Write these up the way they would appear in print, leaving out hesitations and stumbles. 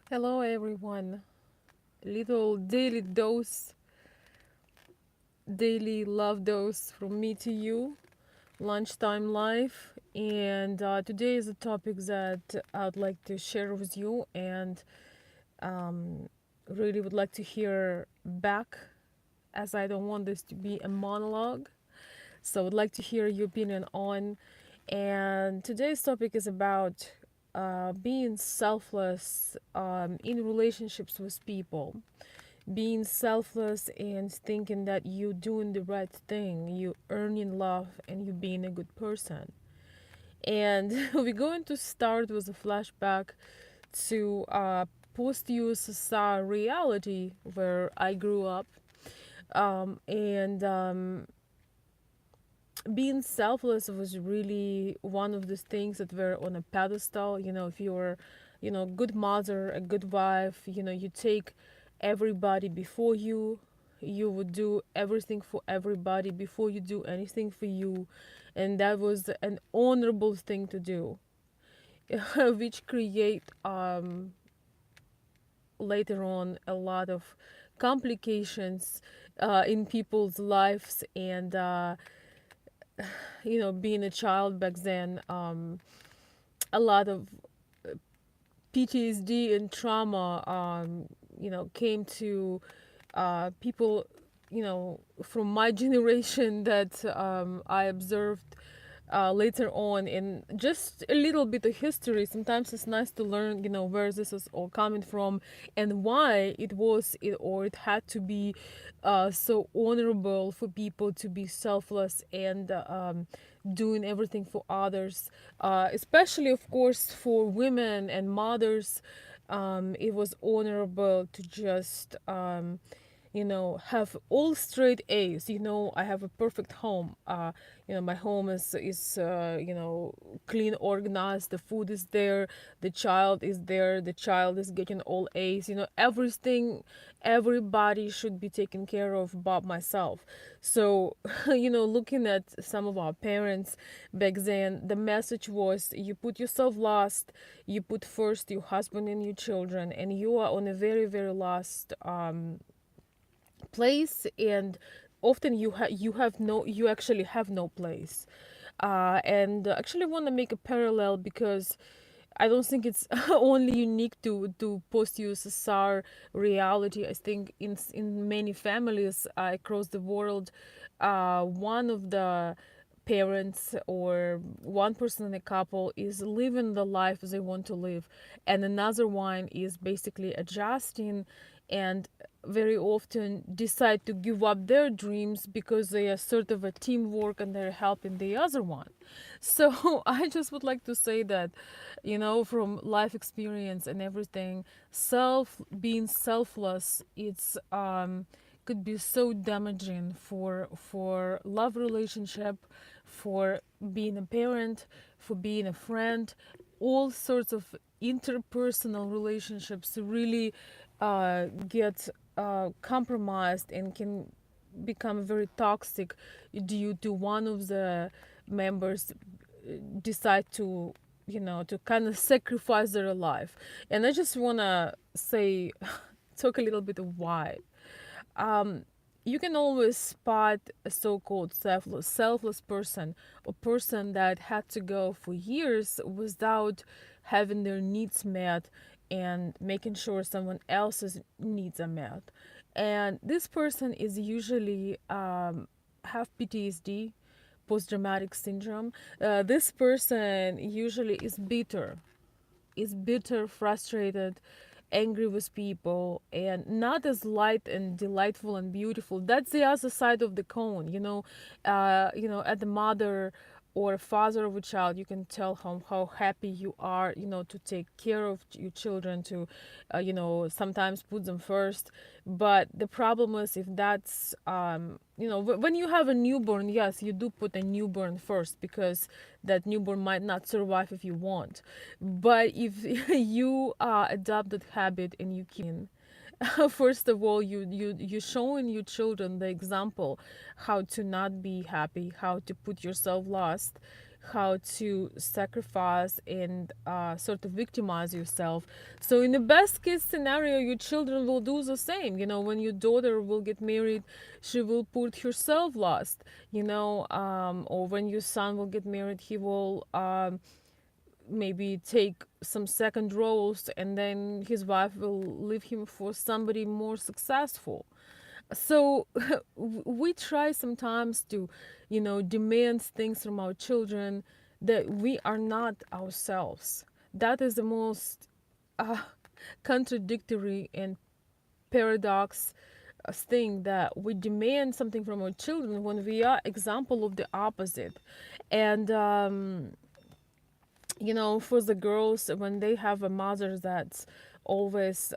Hello, everyone. Little daily dose, daily love dose from me to you, lunchtime life. And today is a topic that I'd like to share with you, and um, really would like to hear back, as I don't want this to be a monologue. So I'd like to hear your opinion on. And today's topic is about being selfless in relationships with people, being selfless and thinking that you doing the right thing, you earning love and you being a good person. And we're going to start with a flashback to post-USSR reality where I grew up. And being selfless was really one of the things that were on a pedestal. If you're, good mother, a good wife, you take everybody before you. You would do everything for everybody before you do anything for you, and that was an honorable thing to do, which create later on a lot of complications in people's lives. And being a child back then, a lot of PTSD and trauma, came to people, from my generation that I observed later on. And just a little bit of history. Sometimes it's nice to learn, where this is all coming from and why it had to be so honorable for people to be selfless and doing everything for others, especially, of course, for women and mothers. It was honorable to just have all straight A's. I have a perfect home. My home is clean, organized. The food is there. The child is there. The child is getting all A's. Everything. Everybody should be taken care of, but myself. So, looking at some of our parents back then, the message was you put yourself last, you put first your husband and your children, and you are on a very, very last place. And often you actually have no place. And actually want to make a parallel because I don't think it's only unique to post USSR reality. I think in many families across the world, one of the parents or one person in a couple is living the life they want to live, and another one is basically adjusting and very often decide to give up their dreams because they are sort of a teamwork and they're helping the other one. So I just would like to say that, from life experience and everything, being selfless, it's could be so damaging for love relationship, for being a parent, for being a friend. All sorts of interpersonal relationships really get compromised and can become very toxic due to one of the members decide to kind of sacrifice their life. And I just want to say, talk a little bit of why. um, you can always spot a so-called selfless person, a person that had to go for years without having their needs met and making sure someone else's needs are met. And this person is usually have PTSD, post-traumatic syndrome. This person usually is bitter, frustrated, angry with people, and not as light and delightful and beautiful. That's the other side of the cone. At the mother or father of a child, you can tell how happy you are, to take care of your children, to, sometimes put them first. But the problem is if that's, when you have a newborn, yes, you do put a newborn first because that newborn might not survive if you want. But if you adopt that habit and you keep first of all, you showing your children the example how to not be happy, how to put yourself last, how to sacrifice and sort of victimize yourself. So in the best case scenario, your children will do the same. When your daughter will get married, she will put herself last. Or when your son will get married, he will maybe take some second roles, and then his wife will leave him for somebody more successful. So we try sometimes to demand things from our children that we are not ourselves. That is the most uh, contradictory and paradox thing, that we demand something from our children when we are example of the opposite. And for the girls, when they have a mother that's always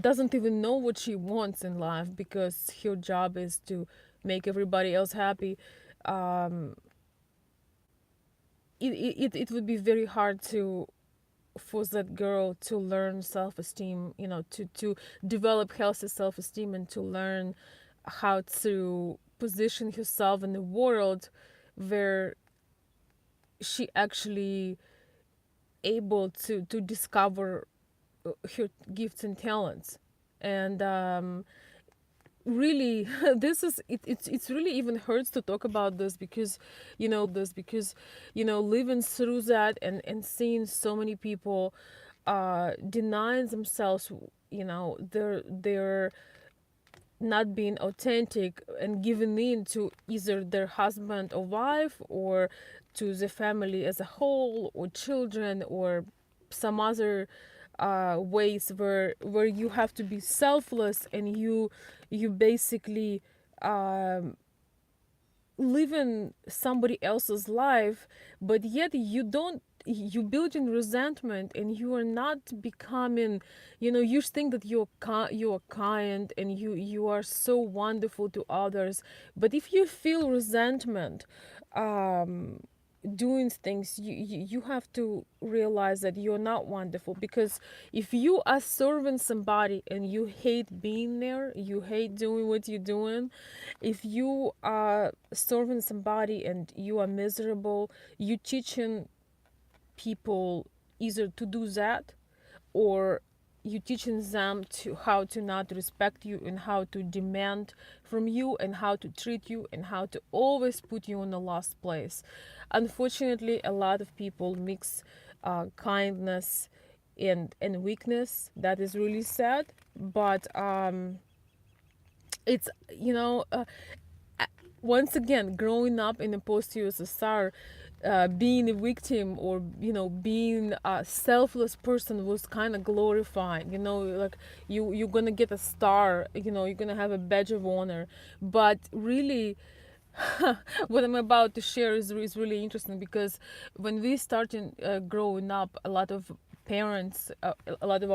doesn't even know what she wants in life because her job is to make everybody else happy, um, it would be very hard to for that girl to learn self-esteem, to develop healthy self-esteem, and to learn how to position herself in the world where she actually able to discover her gifts and talents. And really, it's really even hurts to talk about this, because living through that, and seeing so many people denying themselves, they're not being authentic and giving in to either their husband or wife, or to the family as a whole, or children, or some other ways where you have to be selfless, and you basically um, living somebody else's life, but yet you build in resentment, and you are not becoming, you think that you're kind, and you are so wonderful to others. But if you feel resentment um doing things, you have to realize that you're not wonderful. Because if you are serving somebody and you hate being there, you hate doing what you're doing, if you are serving somebody and you are miserable, you teaching people either to do that, or you teaching them to how to not respect you, and how to demand from you, and how to treat you, and how to always put you in the last place. Unfortunately, a lot of people mix kindness and weakness. That is really sad. But it's once again, growing up in a post-USSR, being a victim, or being a selfless person was kind of glorified. Like you're gonna get a star. You're gonna have a badge of honor. But really, what I'm about to share is really interesting, because when we started growing up, a lot of our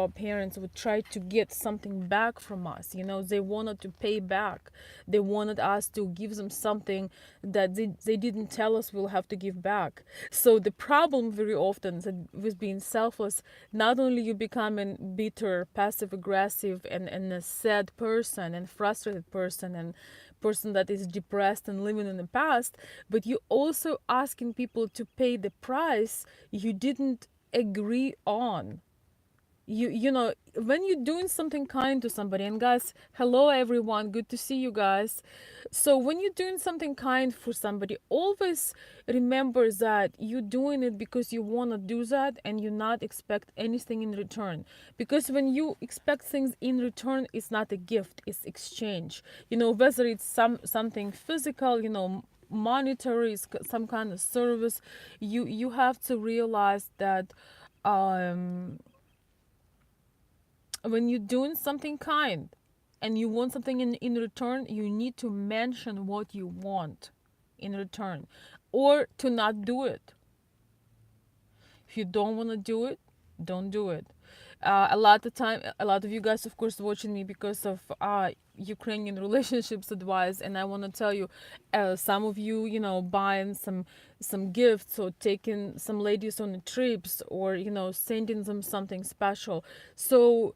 parents would try to get something back from us. They wanted to pay back. They wanted us to give them something that they didn't tell us we'll have to give back. So the problem very often is that with being selfless, not only you becoming bitter, passive aggressive, and a sad person, and frustrated person, and person that is depressed and living in the past, but you also asking people to pay the price you didn't agree on. When you're doing something kind to somebody, and guys, hello everyone, good to see you guys. So when you're doing something kind for somebody, always remember that you're doing it because you want to do that, and you not expect anything in return. Because when you expect things in return, it's not a gift, it's exchange. Whether it's something physical, monetary, some kind of service, you have to realize that um when you're doing something kind and you want something in return, you need to mention what you want in return, or to not do it. If you don't want to do it, don't do it. A lot of you guys, of course, watching me because of Ukrainian relationships advice, and I want to tell you, some of you, buying some gifts, or taking some ladies on the trips, or sending them something special. So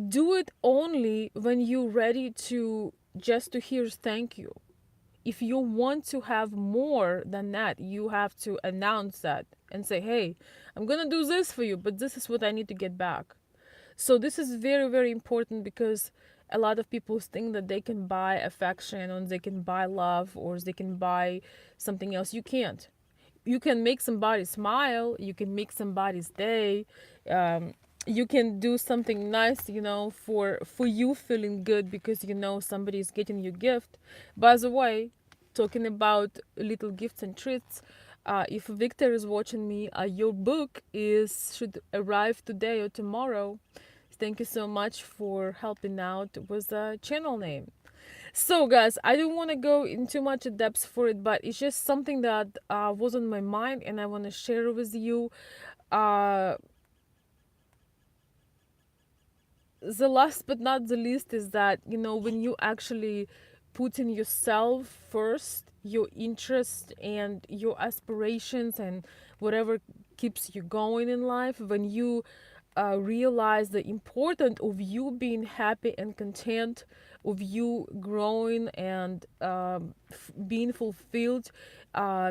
do it only when you're ready to just to hear thank you. If you want to have more than that, you have to announce that and say, hey, I'm gonna do this for you, but this is what I need to get back. So this is very, very important, because a lot of people think that they can buy affection, or they can buy love, or they can buy something else. You can't. You can make somebody smile, you can make somebody's day, um, you can do something nice, for you feeling good because somebody is getting you gift. By the way, talking about little gifts and treats, if Victor is watching me, your book is should arrive today or tomorrow. Thank you so much for helping out with the channel name. So, guys, I don't want to go into much depth for it, but it's just something that was on my mind, and I want to share with you. Uh, the last but not the least is that, when you actually put in yourself first, your interest and your aspirations and whatever keeps you going in life, when you realize the importance of you being happy and content, of you growing and being fulfilled,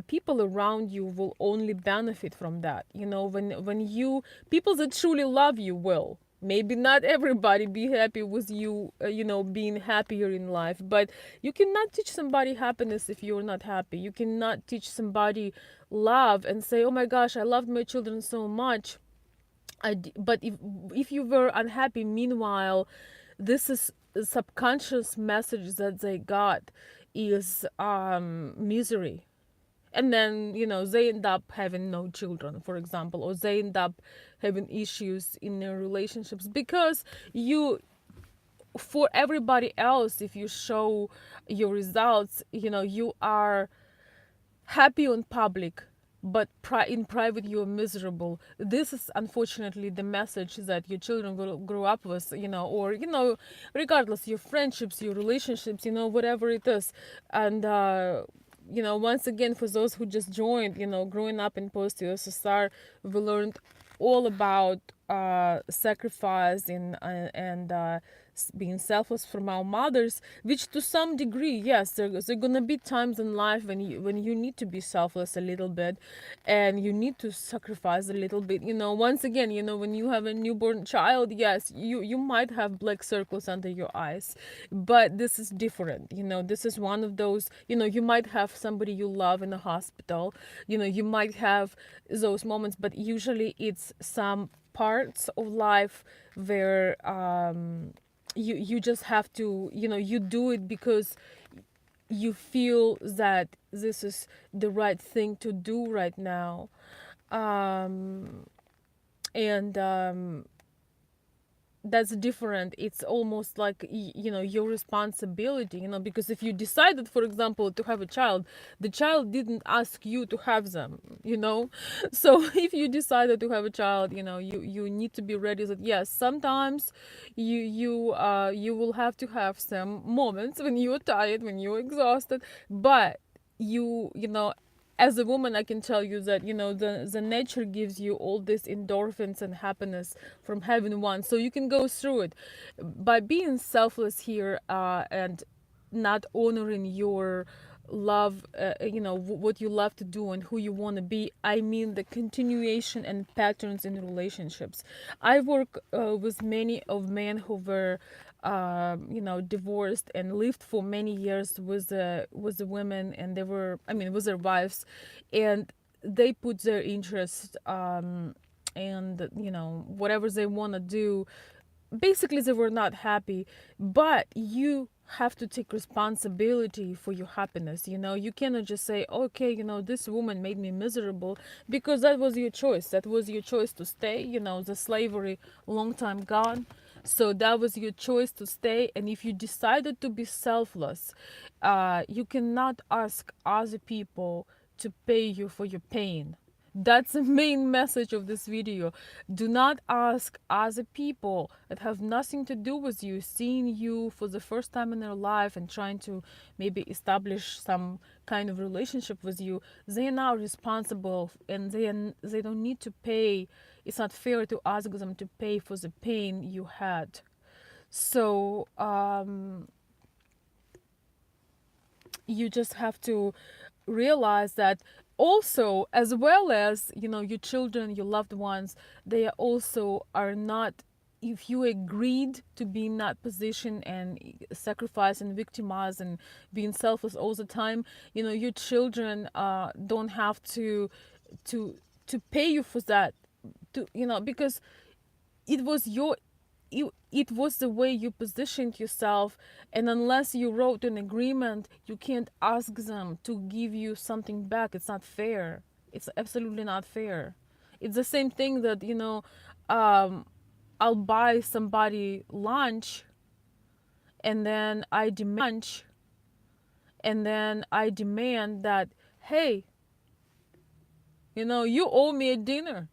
people around you will only benefit from that. When you people that truly love you will. Maybe not everybody be happy with you, being happier in life, but you cannot teach somebody happiness if you're not happy. You cannot teach somebody love and say, oh my gosh, I loved my children so much, but if you were unhappy meanwhile, this is a subconscious message that they got is misery. And then they end up having no children, for example, or they end up having issues in their relationships because you for everybody else, if you show your results, you are happy on public, but in private you're miserable. This is unfortunately the message that your children will grow up with, or regardless, your friendships, your relationships, whatever it is. And once again, for those who just joined, growing up in post-USSR, we learned all about sacrifice and being selfless from our mothers, which to some degree, yes, there gonna be times in life when you need to be selfless a little bit, and you need to sacrifice a little bit. Once again, when you have a newborn child, yes, you might have black circles under your eyes, but this is different. This is one of those. You might have somebody you love in a hospital. You might have those moments, but usually it's some parts of life where you just have to, you do it because you feel that this is the right thing to do right now. Um, and that's different. It's almost like your responsibility, because if you decided, for example, to have a child, the child didn't ask you to have them. So if you decided to have a child, you need to be ready that yes, sometimes you will have to have some moments when you're tired, when you're exhausted, but you know as a woman, I can tell you that the nature gives you all this endorphins and happiness from having one, so you can go through it by being selfless here, and not honoring your love, what you love to do and who you want to be. I mean the continuation and patterns in relationships. I work with many of men who were divorced and lived for many years with the women, and they were, I mean, with their wives, and they put their interest, and whatever they want to do. Basically, they were not happy, but you have to take responsibility for your happiness. You cannot just say, okay, this woman made me miserable, because that was your choice. That was your choice to stay. The slavery, long time gone. So that was your choice to stay. And if you decided to be selfless, you cannot ask other people to pay you for your pain. That's the main message of this video. Do not ask other people that have nothing to do with you, seeing you for the first time in their life and trying to maybe establish some kind of relationship with you. They are now responsible, and they don't need to pay. It's not fair to ask them to pay for the pain you had. So You just have to realize that also, as well as, you know, your children, your loved ones, they also are not, if you agreed to be in that position and sacrifice and victimize and being selfless all the time, you know, your children don't have to to pay you for that, to, you know, because it was your, it was the way you positioned yourself, and unless you wrote an agreement, you can't ask them to give you something back. It's not fair. It's absolutely not fair. It's the same thing that, you know, um, I'll buy somebody lunch, and then I demand that, hey, you know, you owe me a dinner,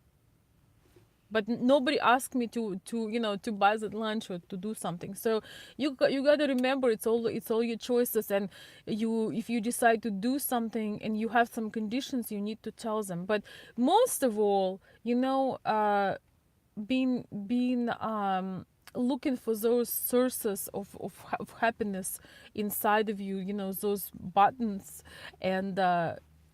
but nobody asked me to you know, to buy that lunch or to do something. So you got to remember, it's all your choices. And you, if you decide to do something and you have some conditions, you need to tell them. But most of all, you know, being looking for those sources of happiness inside of you, you know, those buttons, and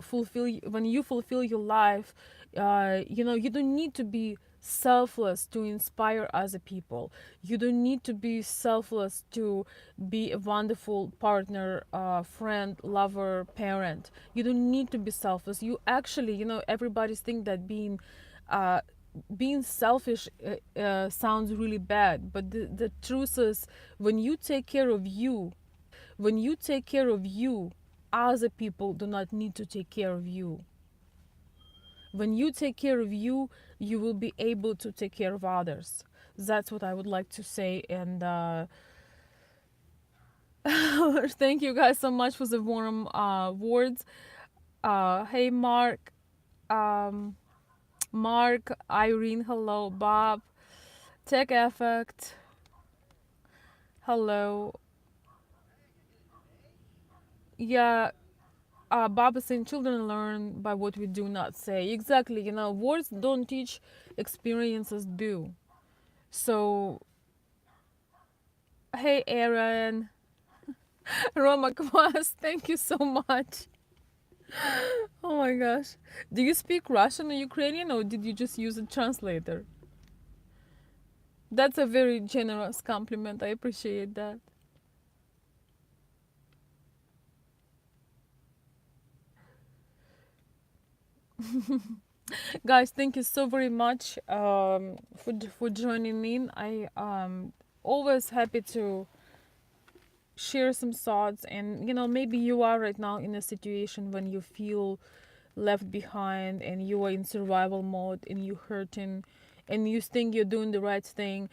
fulfill, when you fulfill your life, you know, you don't need to be selfless to inspire other people. You don't need to be selfless to be a wonderful partner, friend, lover, parent. You don't need to be selfless. You actually, you know, everybody's think that uh, being selfish sounds really bad, but the truth is, when you take care of you, when you take care of you, other people do not need to take care of you. When you take care of you, you will be able to take care of others. That's what I would like to say. And thank you guys so much for the warm words. Hey, Mark, um, Mark, Irene, hello, Bob, Tech Effect, hello. Yeah, Bob is saying children learn by what we do not say. Exactly, you know, words don't teach, experiences do. So, hey, Aaron, Roma Kwas, thank you so much. Oh my gosh. Do you speak Russian or Ukrainian, or did you just use a translator? That's a very generous compliment. I appreciate that. Guys, thank you so very much for joining in. I always happy to share some thoughts. And you know, maybe you are right now in a situation when you feel left behind and you are in survival mode and you hurting and you think you're doing the right thing.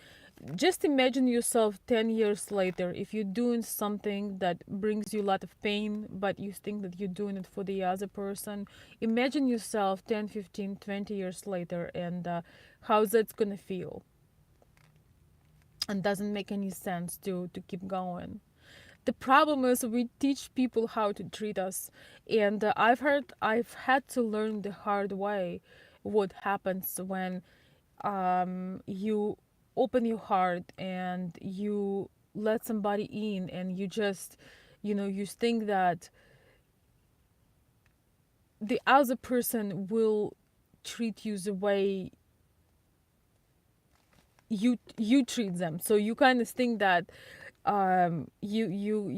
Just imagine yourself 10 years later, if you're doing something that brings you a lot of pain but you think that you're doing it for the other person. Imagine yourself 10, 15, 20 years later, and how that's gonna feel. And doesn't make any sense to keep going. The problem is we teach people how to treat us. And I've had to learn the hard way what happens when you open your heart and you let somebody in, and you just, you know, you think that the other person will treat you the way you treat them. So you kind of think that you